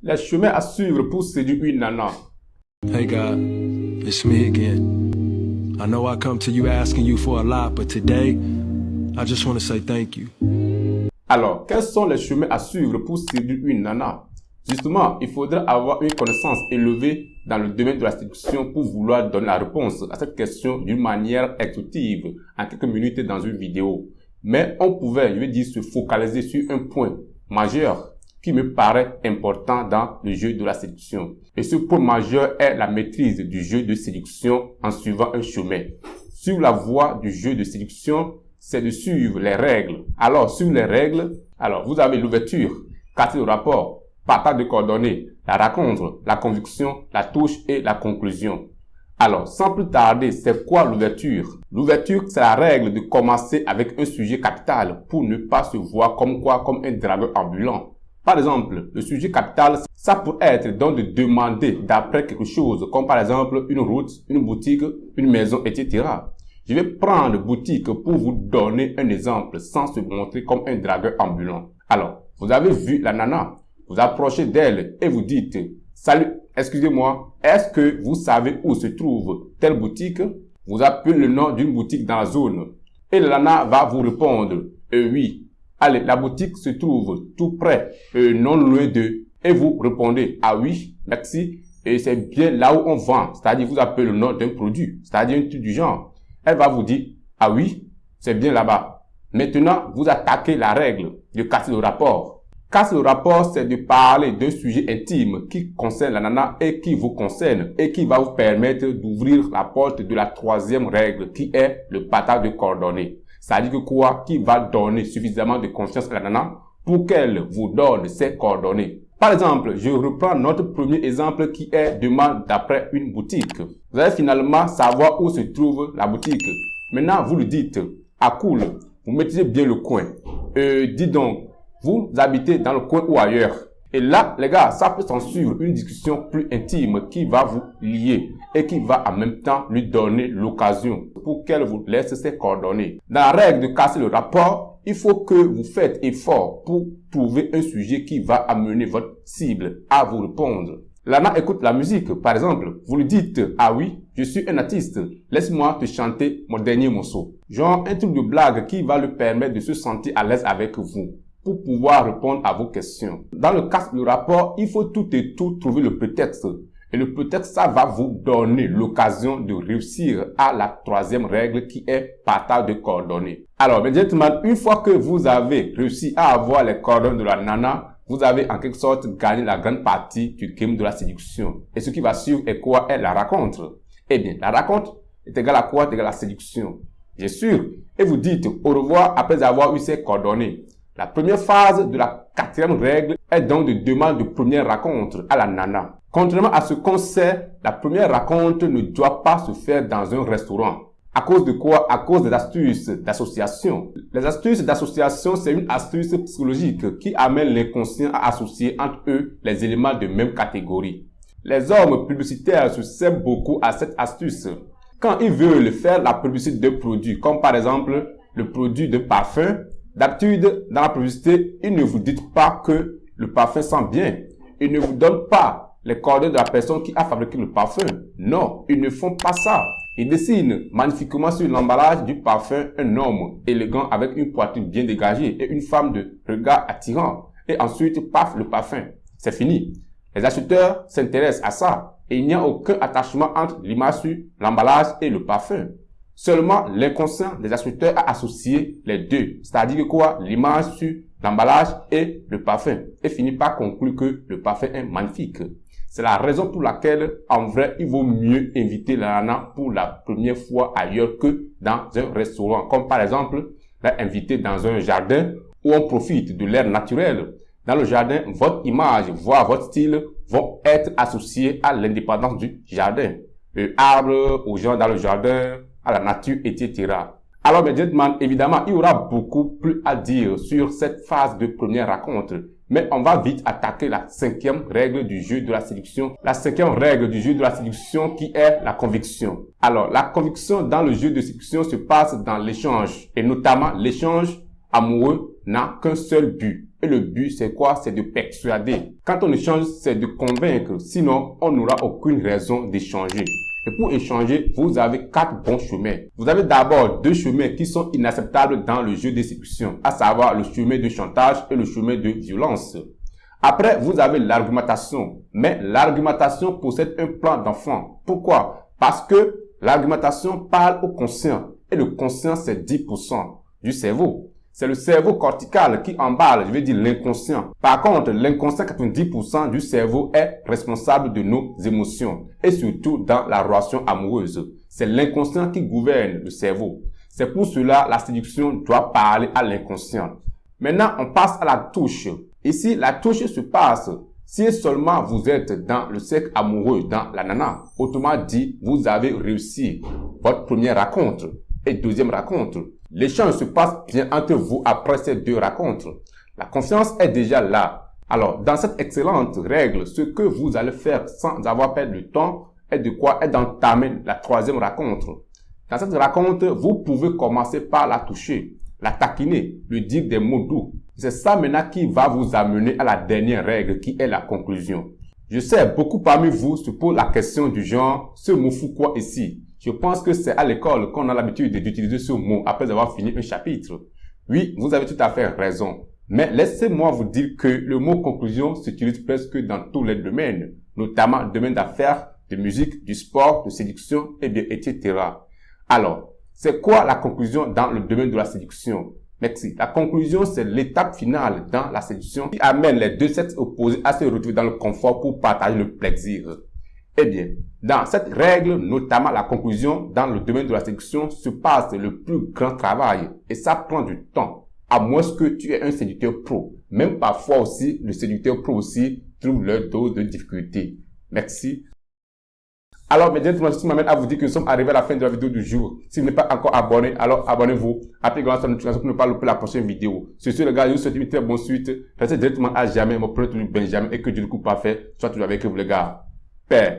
Les chemins à suivre pour séduire une nana. Hey God, it's me again. I know I come to you asking you for a lot, but today, I just want to say thank you. Alors, quels sont les chemins à suivre pour séduire une nana? Justement, il faudra avoir une connaissance élevée dans le domaine de la séduction pour vouloir donner la réponse à cette question d'une manière exhaustive en quelques minutes dans une vidéo. Mais on pouvait, je veux dire, se focaliser sur un point majeur qui me paraît important dans le jeu de la séduction. Et ce point majeur est la maîtrise du jeu de séduction en suivant un chemin. Sur la voie du jeu de séduction, c'est de suivre les règles. Alors, sur les règles, vous avez l'ouverture, quartier de rapport, partage de coordonnées, la rencontre, la conviction, la touche et la conclusion. Alors, sans plus tarder, c'est quoi l'ouverture? L'ouverture, c'est la règle de commencer avec un sujet capital pour ne pas se voir comme un dragueur ambulant. Par exemple, le sujet capital, ça pourrait être donc de demander d'après quelque chose, comme par exemple une route, une boutique, une maison, etc. Je vais prendre boutique pour vous donner un exemple sans se montrer comme un dragueur ambulant. Alors, vous avez vu la nana, vous approchez d'elle et vous dites « Salut, excusez-moi, est-ce que vous savez où se trouve telle boutique ?» Vous appelez le nom d'une boutique dans la zone. Et la nana va vous répondre « Oui. Allez, la boutique se trouve tout près, non loin d'eux. » Et vous répondez « Ah oui, merci. » Et c'est bien là où on vend. C'est-à-dire, vous appelez le nom d'un produit. C'est-à-dire un truc du genre. Elle va vous dire « Ah oui, c'est bien là-bas. » Maintenant, vous attaquez la règle de casser le rapport. Casser le rapport, c'est de parler d'un sujet intime qui concerne la nana et qui vous concerne et qui va vous permettre d'ouvrir la porte de la troisième règle qui est le partage de coordonnées. C'est-à-dire que quoi? Qui va donner suffisamment de confiance à la nana pour qu'elle vous donne ses coordonnées. Par exemple, je reprends notre premier exemple qui est demande d'après une boutique. Vous allez finalement savoir où se trouve la boutique. Maintenant, vous le dites. Ah cool, vous maîtrisez bien le coin. Dis donc, vous habitez dans le coin ou ailleurs. Et là, les gars, ça peut s'en suivre une discussion plus intime qui va vous lier et qui va en même temps lui donner l'occasion pour qu'elle vous laisse ses coordonnées. Dans la règle de casser le rapport, il faut que vous faites effort pour trouver un sujet qui va amener votre cible à vous répondre. Lana écoute la musique, par exemple. Vous lui dites, ah oui, je suis un artiste, laisse-moi te chanter mon dernier morceau. Genre un truc de blague qui va lui permettre de se sentir à l'aise avec vous pour pouvoir répondre à vos questions. Dans le cas du rapport, il faut tout et tout trouver le prétexte. Et le prétexte, ça va vous donner l'occasion de réussir à la troisième règle qui est partage de coordonnées. Alors, mes gentlemen, une fois que vous avez réussi à avoir les coordonnées de la nana, vous avez en quelque sorte gagné la grande partie du game de la séduction. Et ce qui va suivre est quoi? Est la rencontre. Eh bien, la rencontre est égale à quoi? Est égale à la séduction. Bien sûr. Et vous dites au revoir après avoir eu ces coordonnées. La première phase de la quatrième règle est donc de demande de première rencontre à la nana. Contrairement à ce qu'on sait, la première rencontre ne doit pas se faire dans un restaurant. À cause de quoi? À cause des astuces d'association. Les astuces d'association, c'est une astuce psychologique qui amène l'inconscient à associer entre eux les éléments de même catégorie. Les hommes publicitaires se servent beaucoup à cette astuce. Quand ils veulent faire la publicité de produits, comme par exemple le produit de parfum, d'habitude, dans la publicité, ils ne vous disent pas que le parfum sent bien. Ils ne vous donnent pas les coordonnées de la personne qui a fabriqué le parfum. Non, ils ne font pas ça. Ils dessinent magnifiquement sur l'emballage du parfum un homme élégant avec une poitrine bien dégagée et une femme de regard attirant. Et ensuite, paf, le parfum. C'est fini. Les acheteurs s'intéressent à ça et il n'y a aucun attachement entre l'image sur l'emballage et le parfum. Seulement, l'inconscient des acheteurs a associé les deux. C'est-à-dire que quoi? L'image sur l'emballage et le parfum. Et finit par conclure que le parfum est magnifique. C'est la raison pour laquelle, en vrai, il vaut mieux inviter la nana pour la première fois ailleurs que dans un restaurant. Comme par exemple, l'inviter dans un jardin où on profite de l'air naturel. Dans le jardin, votre image, voire votre style vont être associés à l'indépendance du jardin. Les arbres, aux gens dans le jardin, à la nature, etc. Alors, mes gentlemen, évidemment, il y aura beaucoup plus à dire sur cette phase de première rencontre. Mais on va vite attaquer la cinquième règle du jeu de la séduction. La cinquième règle du jeu de la séduction qui est la conviction. Alors, la conviction dans le jeu de séduction se passe dans l'échange. Et notamment, l'échange amoureux n'a qu'un seul but. Et le but, c'est quoi? C'est de persuader. Quand on échange, c'est de convaincre. Sinon, on n'aura aucune raison d'échanger. Et pour échanger, vous avez 4 bons chemins. Vous avez d'abord 2 chemins qui sont inacceptables dans le jeu d'exécution, à savoir le chemin de chantage et le chemin de violence. Après, vous avez l'argumentation. Mais l'argumentation possède un plan d'enfant. Pourquoi? Parce que l'argumentation parle au conscient. Et le conscient, c'est 10% du cerveau. C'est le cerveau cortical qui emballe, je veux dire l'inconscient. Par contre, l'inconscient, 90% du cerveau est responsable de nos émotions. Et surtout dans la relation amoureuse. C'est l'inconscient qui gouverne le cerveau. C'est pour cela la séduction doit parler à l'inconscient. Maintenant, on passe à la touche. Ici, la touche se passe si seulement vous êtes dans le cercle amoureux, dans la nana. Autrement dit, vous avez réussi votre première rencontre et deuxième rencontre. L'échange se passe bien entre vous après ces 2 rencontres. La confiance est déjà là. Alors, dans cette excellente règle, ce que vous allez faire sans avoir perdu de temps est de quoi? Est d'entamer la 3e rencontre. Dans cette rencontre, vous pouvez commencer par la toucher, la taquiner, lui dire des mots doux. C'est ça maintenant qui va vous amener à la dernière règle qui est la conclusion. Je sais, beaucoup parmi vous se posent la question du genre, ce mot fout quoi ici? Je pense que c'est à l'école qu'on a l'habitude d'utiliser ce mot après avoir fini un chapitre. Oui, vous avez tout à fait raison. Mais laissez-moi vous dire que le mot conclusion s'utilise presque dans tous les domaines, notamment le domaine d'affaires, de musique, du sport, de séduction, et bien, etc. Alors, c'est quoi la conclusion dans le domaine de la séduction? Merci. La conclusion, c'est l'étape finale dans la séduction qui amène les 2 sexes opposés à se retrouver dans le confort pour partager le plaisir. Eh bien, dans cette règle, notamment la conclusion dans le domaine de la séduction, se passe le plus grand travail et ça prend du temps. À moins que tu es un séducteur pro. Même parfois aussi, le séducteur pro aussi trouve leur dose de difficulté. Merci. Alors, mes gentlemen, ceci m'amène à vous dire que nous sommes arrivés à la fin de la vidéo du jour. Si vous n'êtes pas encore abonné, alors abonnez-vous. Appuyez sur la notification pour ne pas louper la prochaine vidéo. Sur ce, les gars, je vous souhaite une très bonne suite. Restez directement à jamais, mon premier Benjamin, et que Dieu le coup parfait soit toujours avec vous, les gars. Paix.